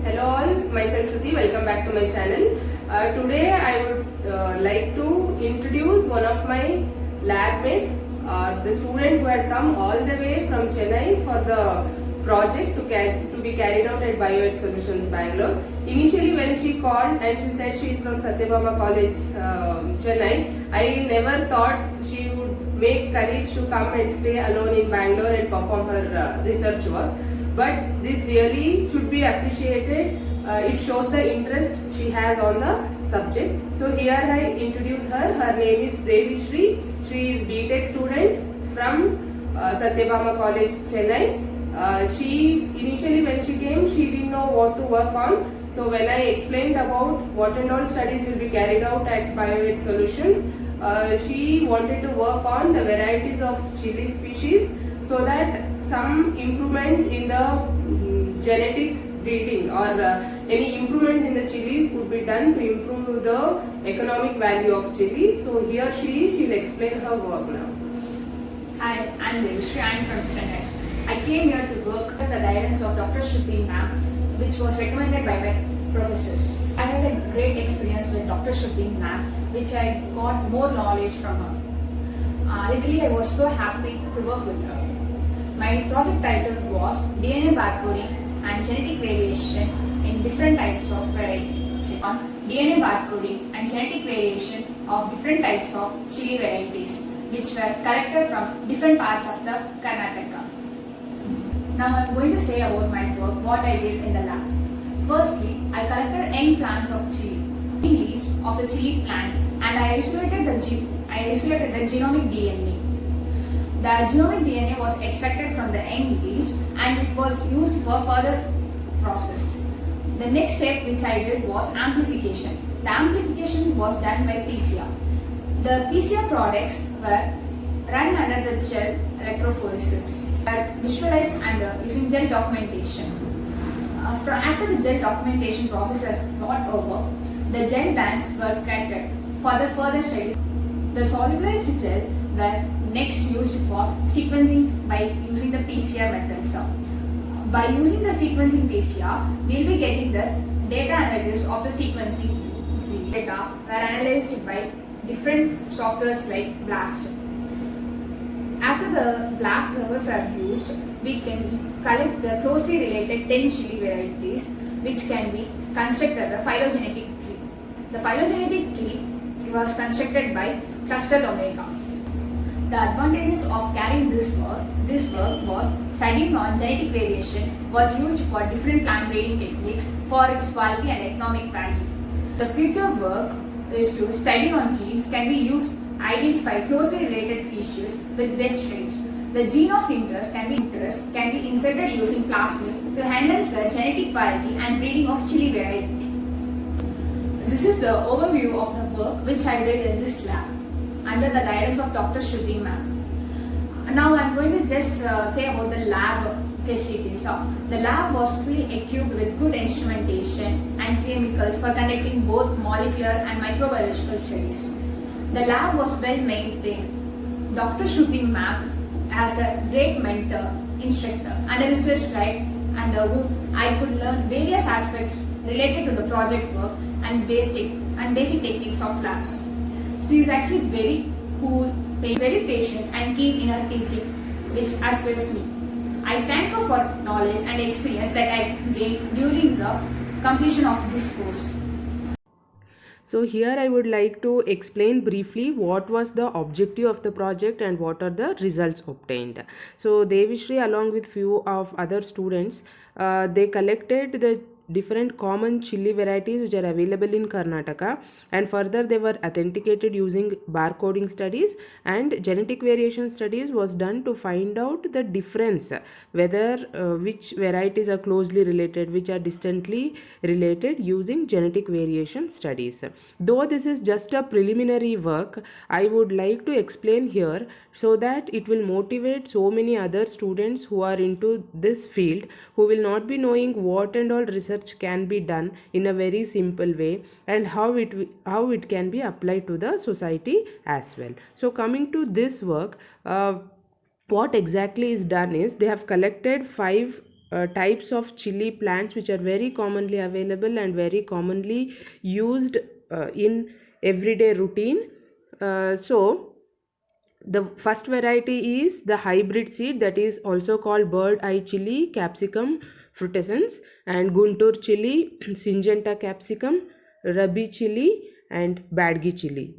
Hello all, myself Shruti, welcome back to my channel. Today I would like to introduce one of my lab mate, the student who had come all the way from Chennai for the project to be carried out at BioEd Solutions Bangalore. Initially when she called and she said she is from Satyabama College, Chennai, I never thought she would make courage to come and stay alone in Bangalore and perform her research work. But this really should be appreciated. It shows the interest she has on the subject. So here I introduce her. Her name is Devi Shri. She is B.Tech student from Satyabama College, Chennai. She initially when she came, she didn't know what to work on. So when I explained about what and all studies will be carried out at BioEd Solutions, she wanted to work on the varieties of chili species, so that some improvements in the genetic breeding or any improvements in the chilies could be done to improve the economic value of chili. So here she'll explain her work now. Hi, I'm Devishri. I'm from Chennai. I came here to work with the guidance of Dr. Shruti ma'am, which was recommended by my professors. I had a great experience with Dr. Shruti ma'am, which I got more knowledge from her. Literally, I was so happy to work with her. My project title was DNA barcoding and genetic variation in different types of varieties. DNA barcoding and genetic variation of different types of chili varieties, which were collected from different parts of the Karnataka. Now I am going to say about my work, what I did in the lab. Firstly, I collected young plants of chili, leaves of the chili plant, and I isolated the genomic DNA. The genomic DNA was extracted from the young leaves and it was used for further process. The next step which I did was amplification. The amplification was done by PCR. The PCR products were run under the gel electrophoresis, were visualized under using gel documentation. After the gel documentation process has got over, the gel bands were collected for the further studies. The solubilized gel were next used for sequencing by using the PCR method. So, by using the sequencing PCR, we will be getting the data analysis of the sequencing data were analyzed by different softwares like BLAST. After the BLAST servers are used, we can collect the closely related 10 chili varieties which can be constructed the phylogenetic tree. The phylogenetic tree was constructed by Cluster Omega. The advantages of carrying this work was studying on genetic variation was used for different plant breeding techniques for its quality and economic value. The future work is to study on genes can be used to identify closely related species with best traits. The gene of interest can be inserted using plasmid to enhance the genetic quality and breeding of chili variety. This is the overview of the work which I did in this lab under the guidance of Dr. Shruti ma'am. Now I am going to just say about the lab facilities. The lab was fully equipped with good instrumentation and chemicals for conducting both molecular and microbiological studies. The lab was well maintained. Dr. Shruti ma'am as a great mentor, instructor and a research guide under whom I could learn various aspects related to the project work and basic techniques of labs. She is actually very cool, very patient and keen in her teaching, which aspires me. I thank her for knowledge and experience that I gained during the completion of this course. So here I would like to explain briefly what was the objective of the project and what are the results obtained. So Devishri along with few of other students, they collected the different common chili varieties which are available in Karnataka, and further they were authenticated using barcoding studies, and genetic variation studies was done to find out the difference, whether which varieties are closely related, which are distantly related, using genetic variation studies. Though this is just a preliminary work, I would like to explain here so that it will motivate so many other students who are into this field, who will not be knowing what and all research can be done in a very simple way, and how it can be applied to the society as well. So coming to this work, what exactly is done is they have collected 5 types of chili plants which are very commonly available and very commonly used in everyday routine. So the first variety is the hybrid seed, that is also called bird eye chili, Capsicum frutescens, and Guntur chili, Syngenta capsicum, Rabi chili, and Badgi chili.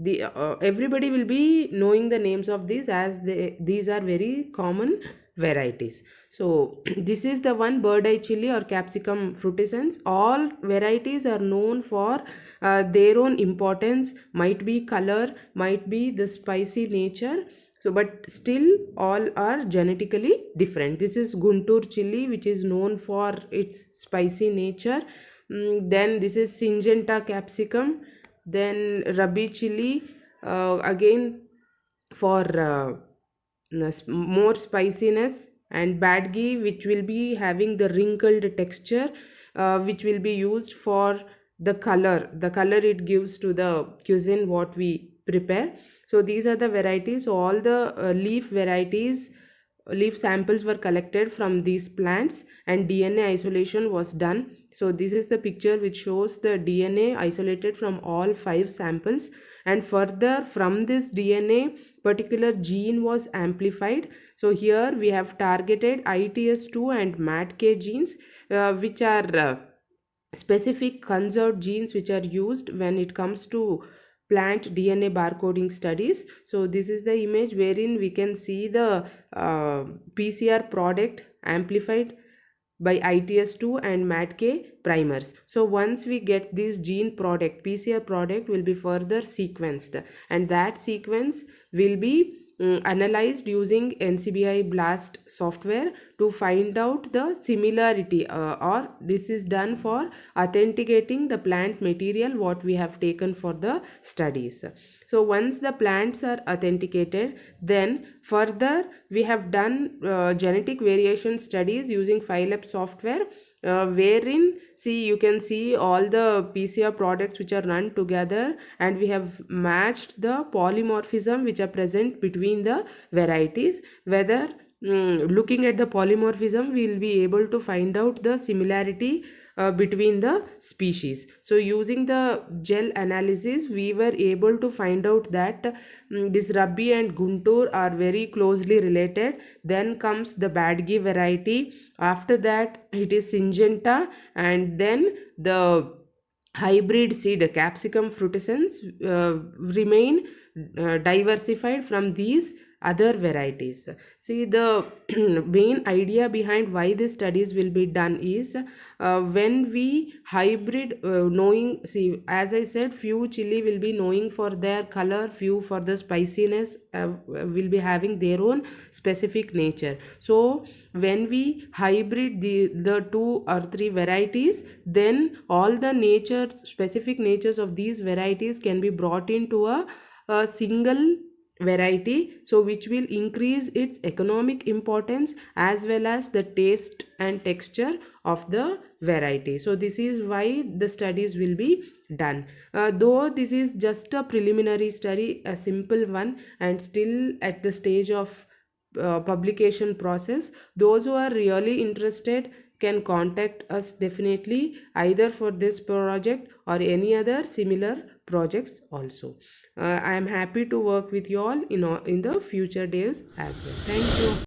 Everybody will be knowing the names of these, as these are very common varieties. So this is the one, bird eye chili or Capsicum frutescens. All varieties are known for their own importance, might be color, might be the spicy nature. So but still all are genetically different. This is Guntur chili, which is known for its spicy nature. Then this is Syngenta capsicum. Then Rabi chili, again for more spiciness, and Badgi, which will be having the wrinkled texture, which will be used for the color it gives to the cuisine what we prepare. So these are the varieties. So all the leaf samples were collected from these plants and DNA isolation was done. So this is the picture which shows the DNA isolated from all 5 samples, and further from this DNA particular gene was amplified. So here we have targeted ITS2 and MATK genes, which are specific conserved genes which are used when it comes to plant DNA barcoding studies. So this is the image wherein we can see the PCR product amplified by ITS2 and MATK primers. So once we get this gene product, PCR product will be further sequenced, and that sequence will be analyzed using NCBI BLAST software to find out the similarity, or this is done for authenticating the plant material what we have taken for the studies. So once the plants are authenticated, then further we have done genetic variation studies using PhyLab software, wherein you can see all the PCR products which are run together, and we have matched the polymorphism which are present between the varieties. Whether looking at the polymorphism, we will be able to find out the similarity between the species. So using the gel analysis, we were able to find out that this Rabi and Guntur are very closely related. Then comes the Badgi variety. After that it is Syngenta, and then the hybrid seed Capsicum frutescens remain diversified from these other varieties. See, the main idea behind why these studies will be done is when we hybrid, knowing, see, as I said, few chili will be knowing for their color, few for the spiciness, will be having their own specific nature. So when we hybrid the 2 or 3 varieties, then all the specific natures of these varieties can be brought into a single variety, so which will increase its economic importance as well as the taste and texture of the variety. So this is why the studies will be done. Though this is just a preliminary study, a simple one, and still at the stage of publication process, those who are really interested can contact us definitely, either for this project or any other similar projects also. I am happy to work with you all in the future days as well. Thank you.